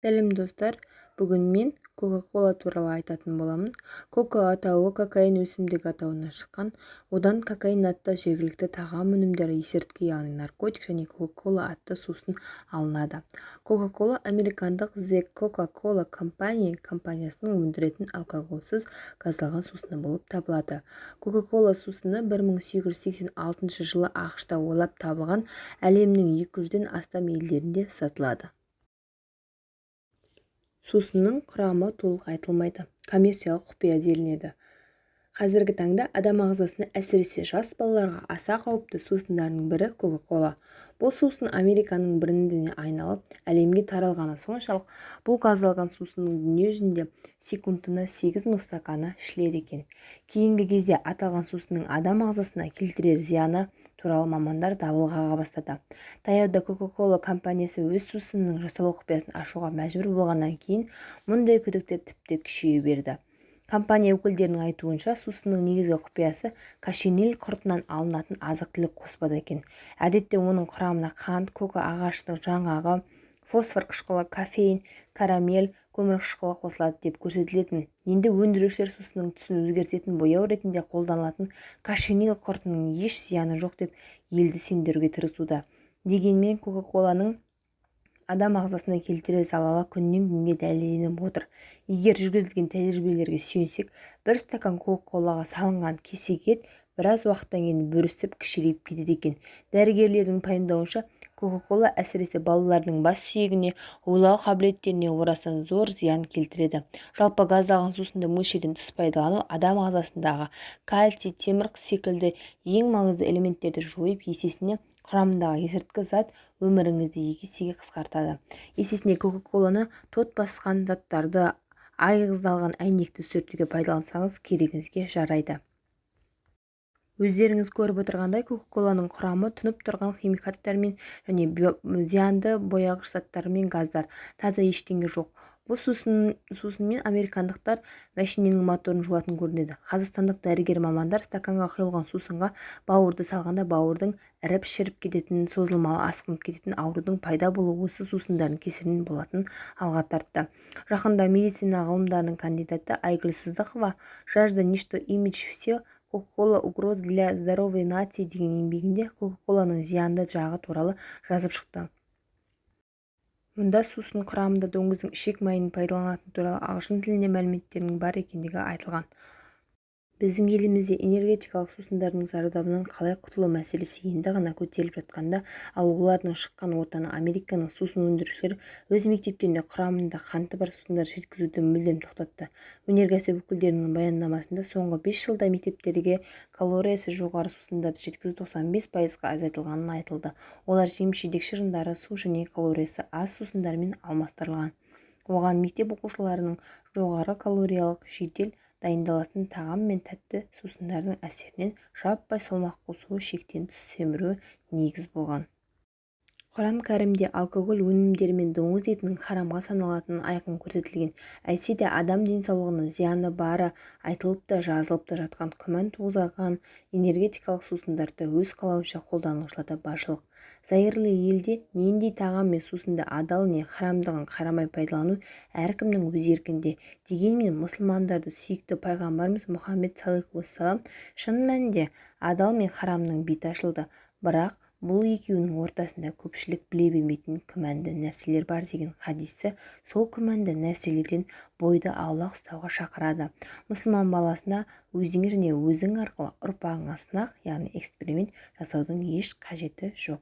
Сәлем достар, бүгін мен Кока-кола туралы айтатын боламын. Кока атауы кокаин өсімдік атауынан шыққан. Одан кокаин атты жергілікті тағам өнімдері, есірткі, яғни наркотик және Кока-кола атты сусын алынады. Кока-кола американдық The Coca-Cola Company компаниясының өндіретін алкогольсіз газдалған сусыны болып табылады. Кока-кола сусыны 1886 жылы ақш-та ойлап табылған, әлемнің 200-ден астам елдерінде сатылады. Сусынның құрамы толық айтылмайды, коммерциялық құпия делінеді. Қазіргі таңда адам ағзасына, әсіресе жас балаларға аса қауіпті сусындардың бірі Кока-кола. Бұл сусын Американың брендіне айналып, әлемге таралғаны соншалық, бұл газдалған сусынның дүние жүзінде секундына 8 мың стаканы ішіледі екен. Кейінгі кезде аталған сусынның адам ағзасына келтірер зияны туралы мамандар дабыл қаға бастады. Таяуда Кока-кола компаниясы өз сусынының жасалу құпиясын ашуға мәжбүр болғаннан кейін мұндай күдіктер тіпті күшейе берді. Компания өкілдерінің айтуынша, сусынның негізгі құпиясы кошениль құртынан алынатын азық-түлік қоспада екен. Әдетте оның құрамына қант, кока ағашының жаңғағы, фосфор қышқылы, кофеин, карамель, көмір қышқылы қосылады деп көрсетілетін. Енді өндірушілер сусынның түсін өзгертетін бояу ретінде қолданылатын кошениль құртының еш зияны жоқ деп елді сендіруге тырысуда. Дегенмен Кока-коланың адам ағзасына келтірер залалы күннен күнге дәлелденіп отыр. Егер жүргізілген тәжірибелерге сүйенсек, бір стакан Кока-колаға салынған кесек ет біраз уақыттан кейін бүрісіп кішірейіп кетеді екен. Дәрігерлердің пайымдауынша, Кока-кола әсіресе балалардың бас сүйегіне, ойлау қабілеттеріне орасан зор зиян келтіреді. Жалпы газдалған сусынды мөлшерден тыс пайдалану адам ағзасындағы кальций, темір секілді ең маңызды элементтерді жойып, есесіне құрамындағы есірткі зат өміріңізді 2 есеге қысқартады. Есесіне Кока-коланы тот басқан заттарды, айғыздалған әйнекті сүртуге пайдалансаңыз керегіңізге жарайды. Өздеріңіз көріп отырғандай, Кока-коланың құрамы тұнып тұрған химикаттармен және зиянды бояғыш заттармен газдар. Таза ештеңе жоқ. Бұл сусынмен американдықтар машиненің моторын жуатын көрінеді. Қазақстандық дәрігер мамандар стаканға құйылған сусынға бауырды салғанда бауырдың іріп-шіріп кететін, созылмалы асқынып кететін аурудың пайда болуы осы сусындардың кесірінен болатынын алға тартты. Жақында медицина ғылымдарының кандидаты Айгүл Сыздықова «Жажда, ничто, имидж, все. Кока-кола угроза для здоровой нации» деген еңбегінде Кока-коланың зиянды жағы туралы жазып шықты. Мұнда сусын құрамында доңыздың ішек майын пайдаланатын туралы ағылшын тілінде мәліметтердің бар екендігі айтылған. Біздің елімізде энергетикалық сусындардың зардабынан қалай құтылу мәселесі енді ғана көтеріліп жатқанда, ал олардың шыққан отаны Американың сусын өндірушілері өз мектептеріне құрамында қанты бар сусындар жеткізуді мүлдем тоқтатты. Өнеркәсіп өкілдерінің баяндамасында соңғы 5 жылда мектептерге калориясы жоғары сусындарды жеткізу 95%-ға азайтылғанын айтылды. Олар жеміс-жидек шырындары, су және калориясы аз сусындармен алмастырылған. Оған мектеп оқушыларының жоғары калориялық, жедел дайындалатын тағам мен тәтті сусындардың әсерінен жаппай салмақ қосуы, шектен тыс семіруі негіз болған. Құран кәрімде алкоголь өнімдері мен доңыз етінің харамға саналатынын айқын көрсетілген. Әйтсе де адам денсаулығына зияны бары айтылып та жазылып та жатқан, күмән туғызған энергетикалық сусындарды өз қалауынша қолданушыларда баршылық. Зайырлы елде нендей тағам мен сусынды адал не харамдығын қарамай пайдалану әркімнің өз еркінде. Дегенмен мұсылмандарды сүйікті пайғамбарымыз Мұхаммед саллаллаху алейхи уассалам шын мәнінде адал мен харамның беті ашылды. Бірақ бұл екеуінің ортасында көпшілік біле бермейтін күмәнді нәрселер бар деген хадисі сол күмәнді нәрселерден бойды аулақ ұстауға шақырады. Мұсылман баласына өзіңе және өзің арқылы ұрпағыңа сынақ, яғни эксперимент жасаудың еш қажеті жоқ.